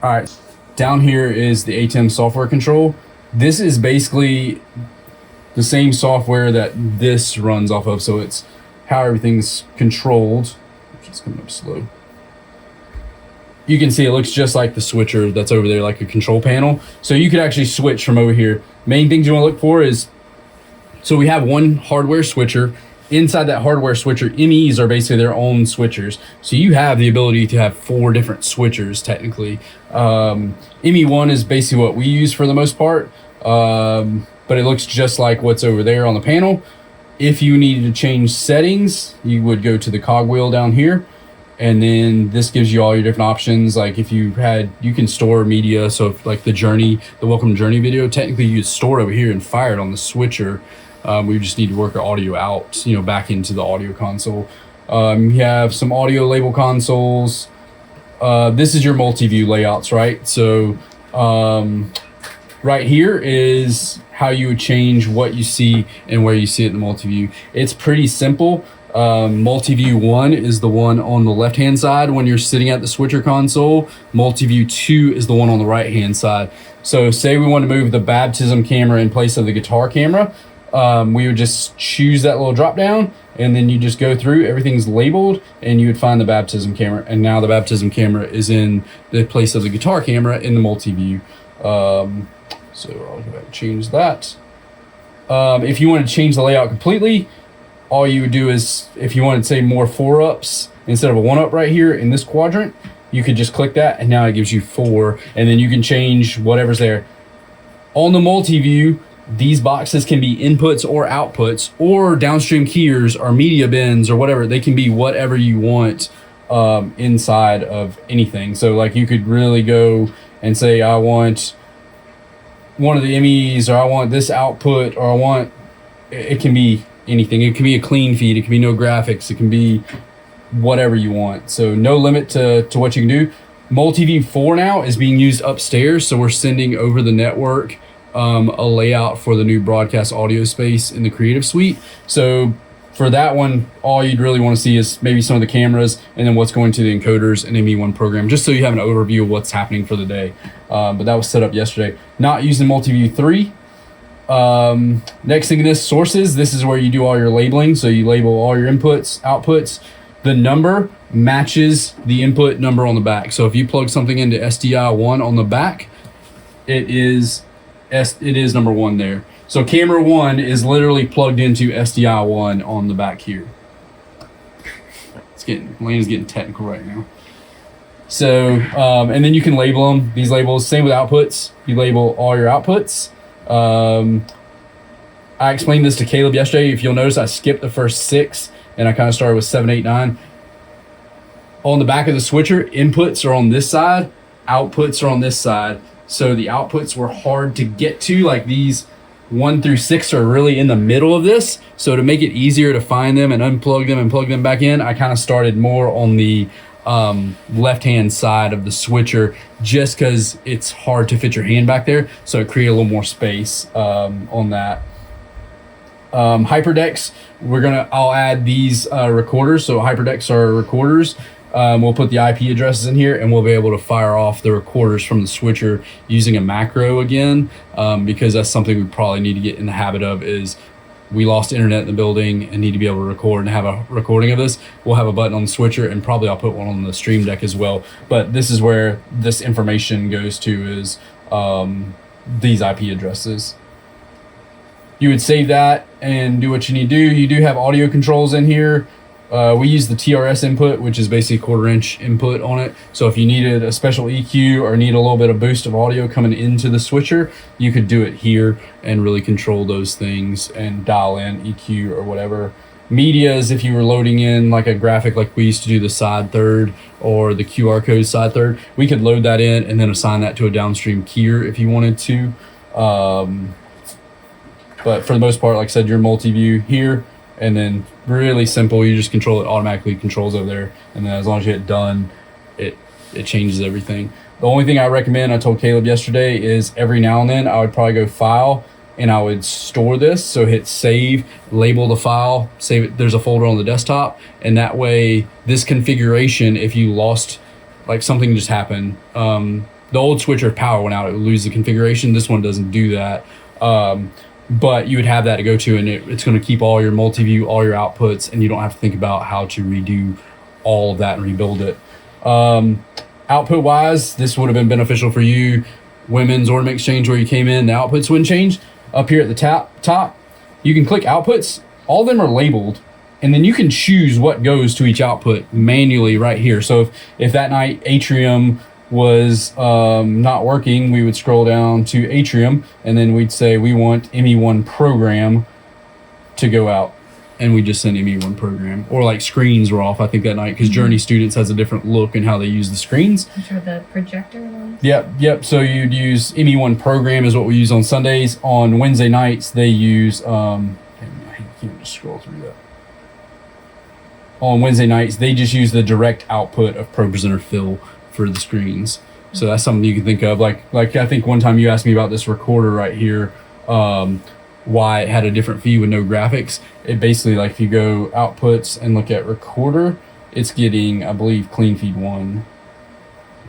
All right, down here is the ATEM software control. This is basically the same software that this runs off of, so it's how everything's controlled. It's coming up slow. You can see it looks just like the switcher that's over there, like a control panel. So you could actually switch from over here. Main things you want to look for is, so we have one hardware switcher. Inside that hardware switcher, MEs are basically their own switchers. So you have the ability to have 4 different switchers technically. ME1 is basically what we use for the most part, but it looks just like what's over there on the panel. If you needed to change settings, you would go to the cogwheel down here. And then this gives you all your different options. Like if you can store media. So if like the welcome journey video, technically you'd store it over here and fire it on the switcher. We just need to work our audio out, back into the audio console. You have some audio label consoles. This is your multi-view layouts, right? So right here is how you would change what you see and where you see it in the multi-view. It's pretty simple. Multi-view 1 is the one on the left hand side when you're sitting at the switcher console. Multi-view 2 is the one on the right hand side. So say we want to move the baptism camera in place of the guitar camera, we would just choose that little drop down, and then you just go through, everything's labeled, and you would find the baptism camera, and now the baptism camera is in the place of the guitar camera in the multi-view. So I'll go back and change that. If you want to change the layout completely, all you would do is, if you wanted to say more 4-ups instead of a 1-up right here in this quadrant, you could just click that and now it gives you 4, and then you can change whatever's there. On the multi-view, these boxes can be inputs or outputs or downstream keyers or media bins or whatever. They can be whatever you want inside of anything. So like you could really go and say, I want one of the MEs, or I want this output, or it can be anything. It can be a clean feed, it can be no graphics, it can be whatever you want. So no limit to what you can do. Multi-view 4 now is being used upstairs, so we're sending over the network a layout for the new broadcast audio space in the Creative Suite. So for that one, all you'd really want to see is maybe some of the cameras and then what's going to the encoders and ME1 program, just so you have an overview of what's happening for the day. But that was set up yesterday. Not using Multi-view 3. Next thing in this, sources. This is where you do all your labeling. So you label all your inputs, outputs. The number matches the input number on the back. So if you plug something into SDI1 on the back, it is number 1 there. So camera 1 is literally plugged into SDI1 on the back here. Lane's getting technical right now. So, and then you can label them. These labels, same with outputs. You label all your outputs. I explained this to Caleb yesterday. If you'll notice, I skipped the first 6 and I kind of started with 7, 8, 9. On the back of the switcher, inputs are on this side, outputs are on this side. So the outputs were hard to get to, like these 1 through 6 are really in the middle of this. So to make it easier to find them and unplug them and plug them back in, I kind of started more on the left-hand side of the switcher, just because it's hard to fit your hand back there. So it created a little more space on that. Hyperdecks, I'll add these recorders. So hyperdecks are recorders. We'll put the IP addresses in here, and we'll be able to fire off the recorders from the switcher using a macro again, because that's something we probably need to get in the habit of. Is we lost internet in the building and need to be able to record and have a recording of this. We'll have a button on the switcher, and probably I'll put one on the stream deck as well. But this is where this information goes to, is these IP addresses. You would save that and do what you need to do. You do have audio controls in here. We use the TRS input, which is basically 1/4 inch input on it. So if you needed a special EQ or need a little bit of boost of audio coming into the switcher, you could do it here and really control those things and dial in EQ or whatever. Media is if you were loading in like a graphic, like we used to do the side third or the QR code side third, we could load that in and then assign that to a downstream keyer if you wanted to. But for the most part, like I said, your multi-view here, and then really simple, you just control it, automatically controls over there, and then as long as you hit done, it changes everything. The only thing I recommend, I told Caleb yesterday, is every now and then I would probably go file and I would store this. So hit save, label the file, save it. There's a folder on the desktop, and that way this configuration, if you lost, like something just happened, the old switcher power went out, it would lose the configuration. This one doesn't do that. But you would have that to go to, and it's going to keep all your multi-view, all your outputs, and you don't have to think about how to redo all of that and rebuild it. Output wise, this would have been beneficial for you. Women's ornament exchange where you came in, the outputs wouldn't change. Up here at the top, you can click outputs. All of them are labeled, and then you can choose what goes to each output manually right here. So if that night Atrium was not working, we would scroll down to Atrium, and then we'd say we want ME1 program to go out, and we just send ME1 program. Or like screens were off, I think, that night, because Journey Students has a different look in how they use the screens. Which are the projector ones? Yep. So you'd use ME1 program is what we use on Sundays. On Wednesday nights, they use, I can't just scroll through that. On Wednesday nights, they just use the direct output of ProPresenter Fill for the screens. So that's something you can think of. Like I think one time you asked me about this recorder right here, why it had a different feed with no graphics. It basically, like, if you go outputs and look at recorder, it's getting, I believe, clean feed 1.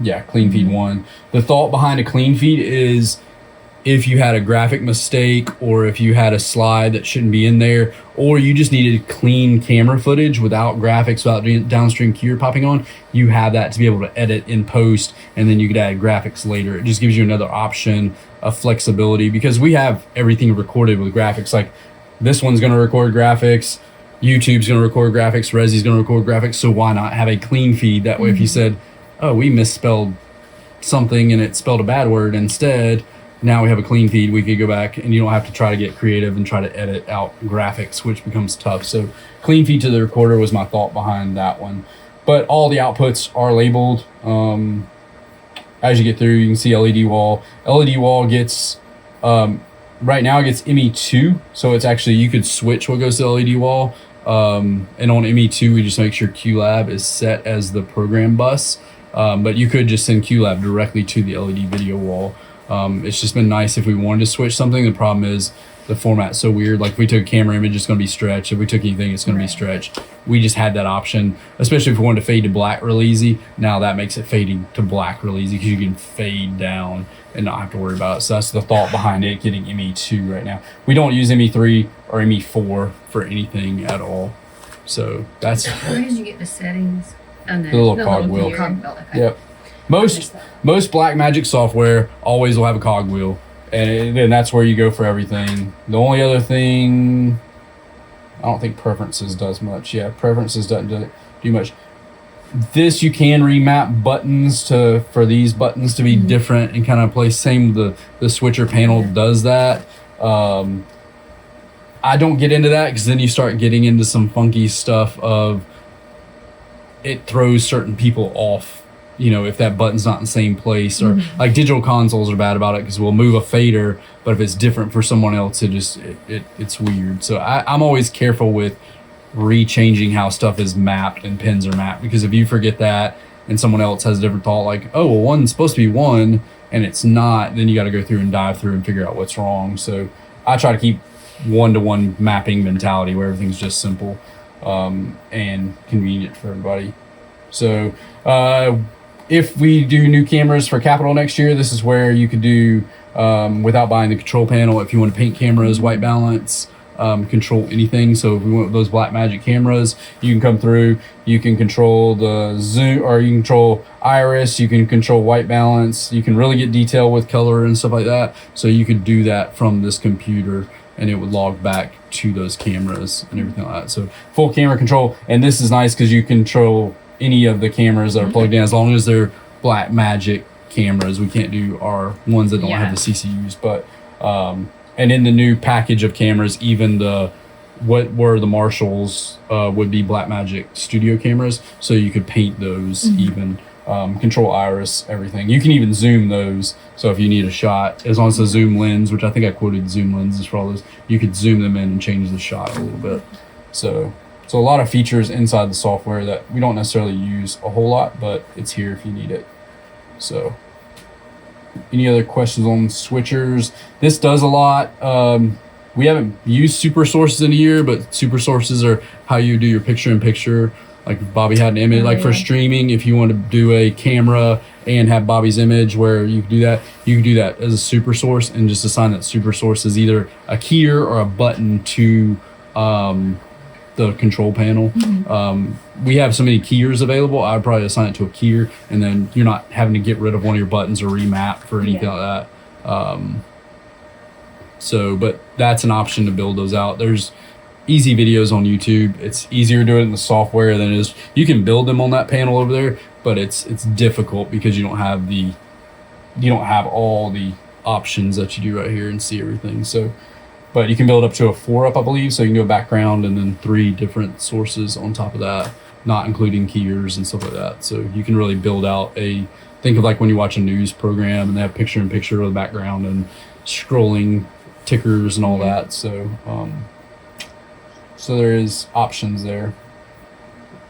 Yeah, clean feed 1. The thought behind a clean feed is if you had a graphic mistake, or if you had a slide that shouldn't be in there, or you just needed clean camera footage without graphics, without downstream keyword popping on, you have that to be able to edit in post, and then you could add graphics later. It just gives you another option of flexibility, because we have everything recorded with graphics. Like, this one's going to record graphics, YouTube's going to record graphics, Resi's going to record graphics, so why not have a clean feed? That way, if you said, oh, we misspelled something and it spelled a bad word instead, now we have a clean feed, we could go back, and you don't have to try to get creative and try to edit out graphics, which becomes tough. So clean feed to the recorder was my thought behind that one. But all the outputs are labeled. As you get through, you can see LED wall. LED wall gets, right now it gets ME2. So it's actually, you could switch what goes to LED wall. And on ME2, we just make sure QLab is set as the program bus. But you could just send QLab directly to the LED video wall. It's just been nice if we wanted to switch something. The problem is the format's so weird. Like, if we took a camera image, it's going to be stretched. If we took anything, it's going to be stretched. We just had that option, especially if we wanted to fade to black real easy. Now that makes it fading to black real easy, because you can fade down and not have to worry about it. So that's the thought behind it getting ME2 right now. We don't use ME3 or ME4 for anything at all. So that's... Where did you get the settings? The little cogwheel. Okay. Yep. Most Blackmagic software always will have a cogwheel, and then that's where you go for everything. The only other thing, I don't think Preferences does much. Yeah, Preferences doesn't do much. This, you can remap buttons for these buttons to be different and kind of place. Same the switcher panel does that. I don't get into that, because then you start getting into some funky stuff of it throws certain people off. You know, if that button's not in the same place, or like digital consoles are bad about it, because we'll move a fader, but if it's different for someone else, it's weird. So I'm always careful with rechanging how stuff is mapped and pins are mapped, because if you forget that and someone else has a different thought, like, oh, well, one's supposed to be 1 and it's not, then you got to go through and dive through and figure out what's wrong. So I try to keep 1-to-1 mapping mentality where everything's just simple and convenient for everybody. So if we do new cameras for Capital next year, this is where you could do, without buying the control panel, if you want to paint cameras, white balance, control anything. So if we want those Blackmagic cameras, you can come through, you can control the zoom, or you can control iris, you can control white balance, you can really get detail with color and stuff like that. So you could do that from this computer, and it would log back to those cameras and everything like that. So full camera control. And this is nice because you control any of the cameras that are plugged in, as long as they're Blackmagic cameras. We can't do our ones that don't have the CCUs, but and in the new package of cameras, even what were the Marshalls would be Blackmagic studio cameras, so you could paint those, even control iris, everything. You can even zoom those, so if you need a shot, as long as the zoom lens, which I think I quoted zoom lenses for all those, you could zoom them in and change the shot a little bit. So a lot of features inside the software that we don't necessarily use a whole lot, but it's here if you need it. So any other questions on switchers? This does a lot. We haven't used super sources in a year, but super sources are how you do your picture in picture. Like Bobby had an image, like for streaming, if you want to do a camera and have Bobby's image where you can do that. You can do that as a super source and just assign that super source as either a keyer or a button to the control panel. We have so many keyers available. I'd probably assign it to a keyer, and then you're not having to get rid of one of your buttons or remap for anything like that. So, but that's an option to build those out. There's easy videos on YouTube. It's easier to do it in the software than it is. You can build them on that panel over there, but it's difficult because you don't have all the options that you do right here and see everything. So, but you can build up to a 4 up, I believe. So you can do a background and then 3 different sources on top of that, not including keyers and stuff like that. So you can really build out think of like when you watch a news program and they have picture in picture with the background and scrolling tickers and all that. So, so there is options there.